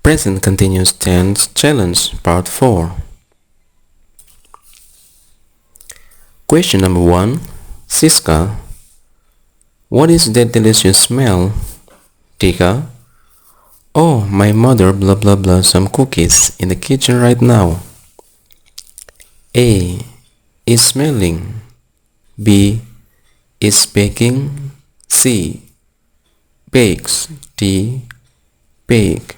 Present continuous tense challenge part 4. Question number 1. Siska, what is that delicious smell? Tika, oh, my mother blah blah blah some cookies in the kitchen right now. A. Is smelling. B. Is baking. C. Bakes. D. Bake.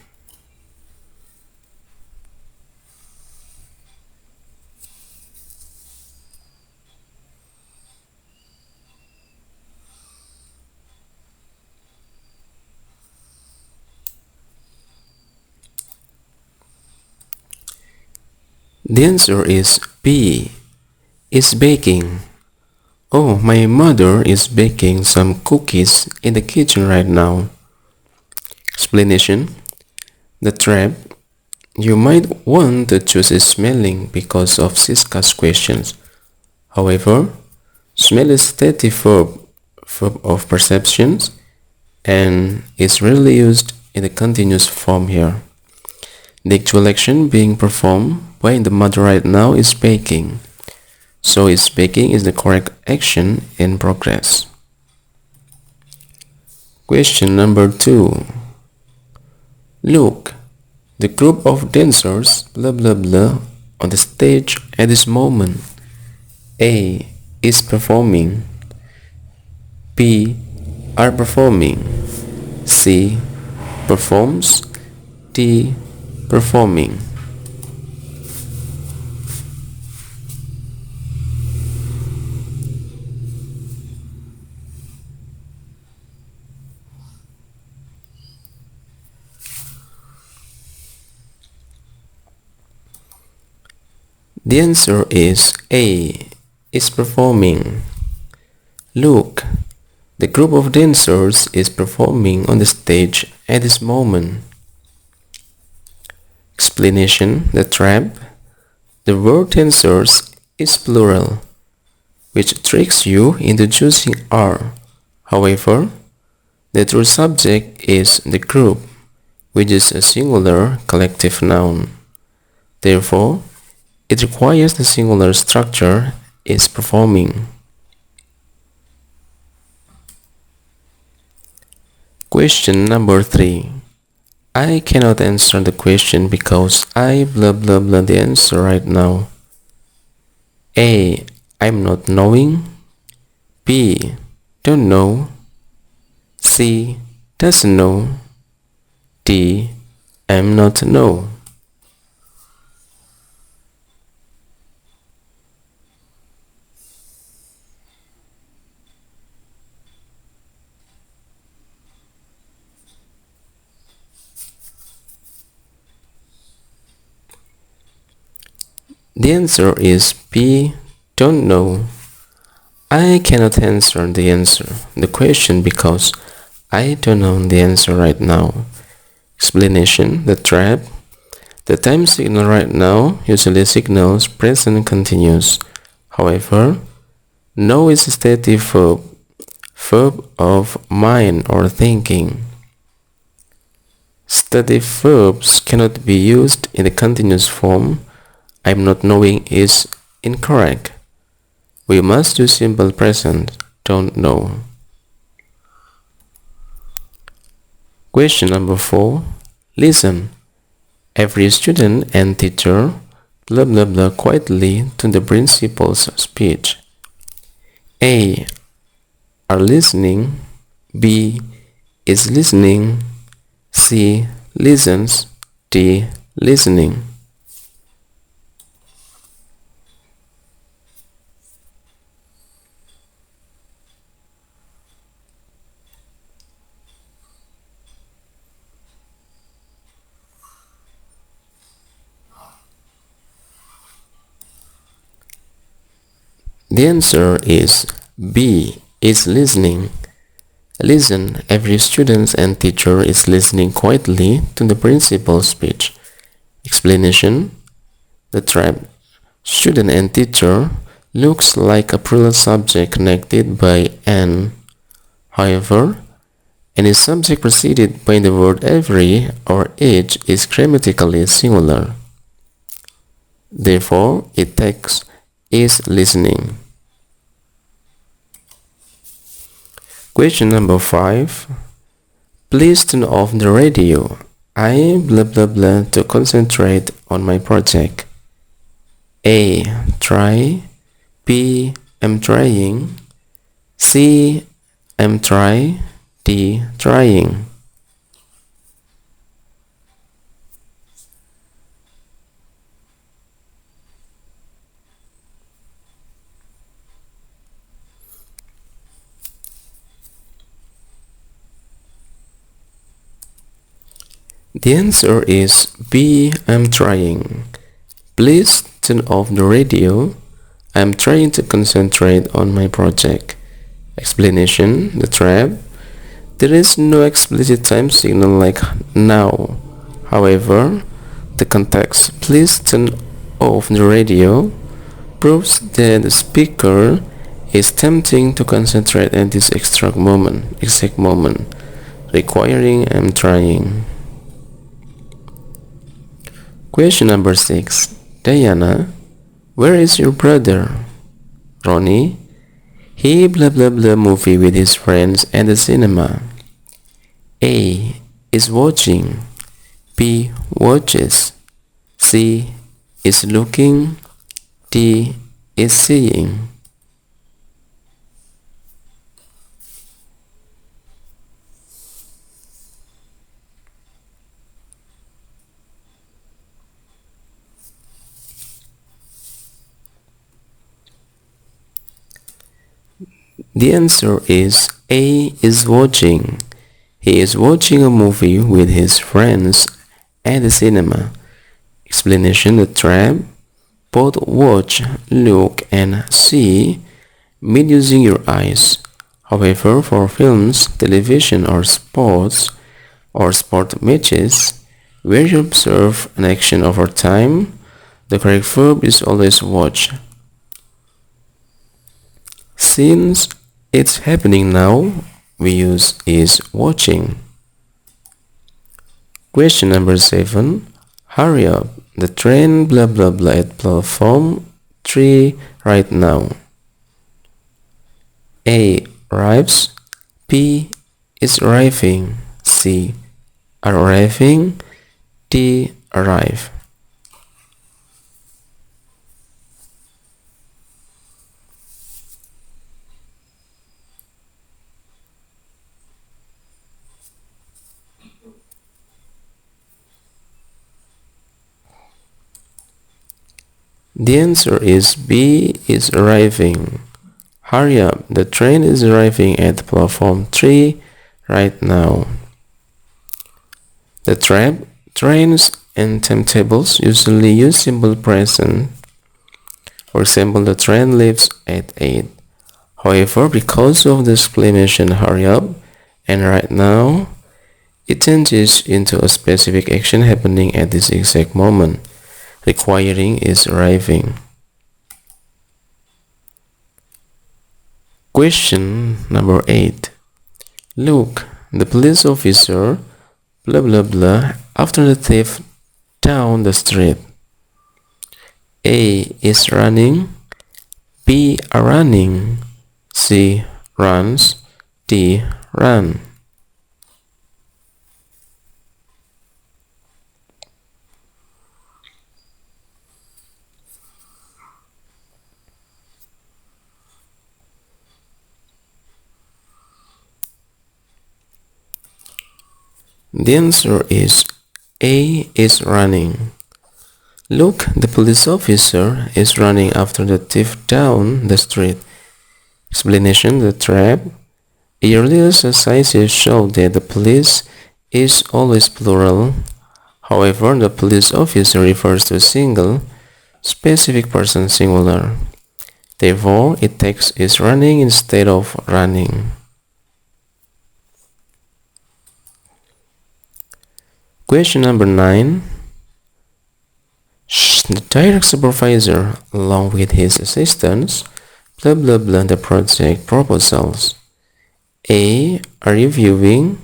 The answer is B. Is baking. Oh, my mother is baking some cookies in the kitchen right now. Explanation. The trap. You might want to choose smelling because of Siska's questions. However, smell is stative verb of perceptions and is rarely used in the continuous form here. The actual action being performed by the mother right now is baking. So is baking is the correct action in progress. Question number 2. Look, the group of dancers blah blah blah on the stage at this moment. A. Is performing. B. Are performing. C. Performs. D. Performing. The answer is A. Is performing. Look, the group of dancers is performing on the stage at this moment. Explanation. The trap. The word dancers is plural, which tricks you into choosing are. However, the true subject is the group, which is a singular collective noun. Therefore, it requires the singular structure is performing. Question number 3. I cannot answer the question because I blah blah blah the answer right now. A. I'm not knowing. B. Don't know. C. Doesn't know. D. I'm not know. The answer is B. Don't know. I cannot answer the question because I don't know the answer right now. Explanation. The trap. The time signal right now usually signals present continuous. However, know is a stative verb of mind or thinking. Stative verbs cannot be used in the continuous form. I'm not knowing is incorrect. We must do simple present, don't know. Question number 4. Listen. Every student and teacher blah blah blah quietly to the principal's speech. A. Are listening. B. Is listening. C. Listens. D. Listening. The answer is B. Is listening. Listen. Every student and teacher is listening quietly to the principal's speech. Explanation. The trap. Student and teacher looks like a plural subject connected by an. However, Any subject preceded by the word every or each is grammatically singular. Therefore, it takes is listening. Question number 5. Please turn off the radio. I blah blah blah to concentrate on my project. A. Try. B. I'm trying. C. I'm try. D. Trying. The answer is B. I'm trying. Please turn off the radio. I'm trying to concentrate on my project. Explanation: the trap. There is no explicit time signal like now. However, the context "please turn off the radio" proves that the speaker is attempting to concentrate at this exact moment, requiring "I'm trying." Question number 6. Diana, where is your brother? Ronnie, he blah blah blah movie with his friends at the cinema. A. Is watching. B. Watches. C. Is looking. D. Is seeing. The answer is A. Is watching. He is watching a movie with his friends at the cinema. Explanation: the trap. Both watch, look, and see mean using your eyes. However, for films, television, or sports, or sport matches, where you observe an action over time, the correct verb is always watch. Since it's happening now, we use is watching. Question number 7. Hurry up, the train blah blah blah at platform 3 right now. A. Arrives. B. Is arriving. C. Are arriving. D. Arrive. The answer is B. Is arriving. Hurry up, the train is arriving at platform 3 right now. The trap. Trains and timetables usually use simple present. For example, the train leaves at 8. However, because of the exclamation hurry up and right now, it changes into a specific action happening at this exact moment, requiring is arriving. Question number 8. Look, the police officer blah blah blah after the thief down the street. A. Is running. B. Are running. C. Runs. D. Run. The answer is A. Is running. Look, the police officer is running after the thief down the street. Explanation: the trap. Earlier exercises show that the police is always plural. However, the police officer refers to a single, specific person singular. Therefore, it takes is running instead of running. Question number 9. The direct supervisor, along with his assistants, blah blah blah the project proposals. A. Are reviewing.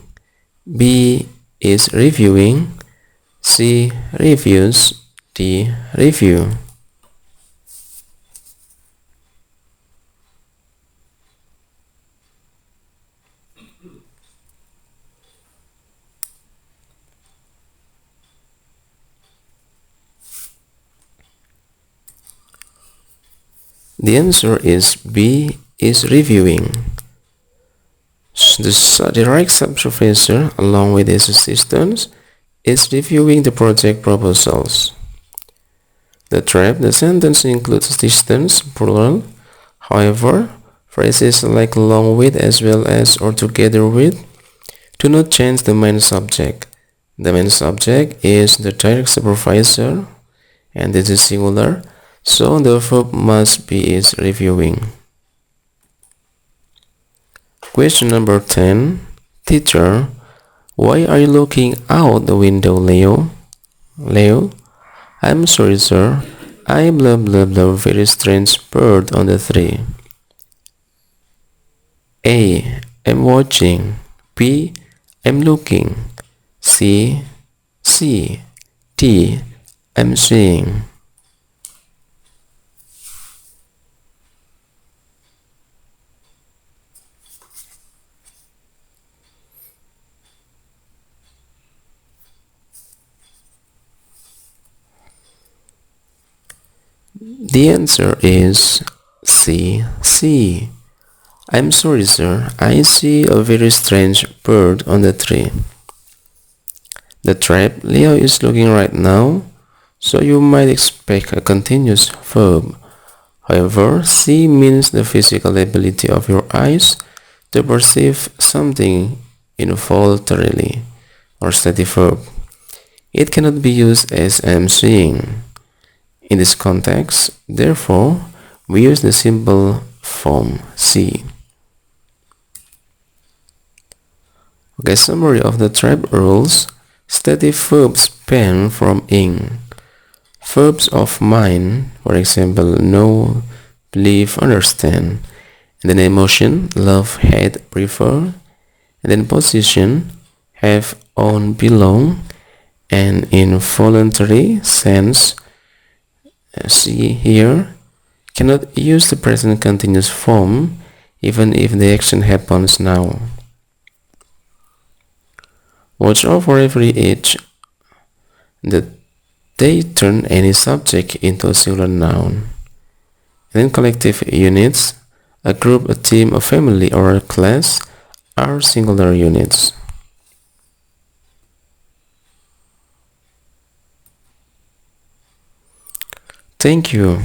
B is reviewing. C reviews. D review. The answer is B is reviewing. The direct supervisor, along with his assistants, is reviewing the project proposals. The sentence includes assistants, plural. However, phrases like along with as well as or together with do not change the main subject. The main subject is the direct supervisor, and this is singular, so the verb must be is reviewing. Question number 10. Teacher, why are you looking out the window, Leo? Leo, I'm sorry, sir. I blah blah blah very strange bird on the tree. A. I'm watching. B. I'm looking. C. D. I'm seeing. The answer is C. I'm sorry, sir. I see a very strange bird on the tree. The trap Leo is looking right now, so you might expect a continuous verb. However, see means the physical ability of your eyes to perceive something involuntarily or steady verb. It cannot be used as am seeing. In this context, therefore, we use the simple form see. Okay, summary of the trap rules. Steady verbs span from ing. Verbs of mind, for example, know, believe, understand. And then emotion, love, hate, prefer. And then position, have, own, belong. And in voluntary sense, see here, cannot use the present continuous form even if the action happens now. Watch out for every age that they turn any subject into a singular noun. And then collective units, a group, a team, a family, or a class are singular units. Thank you.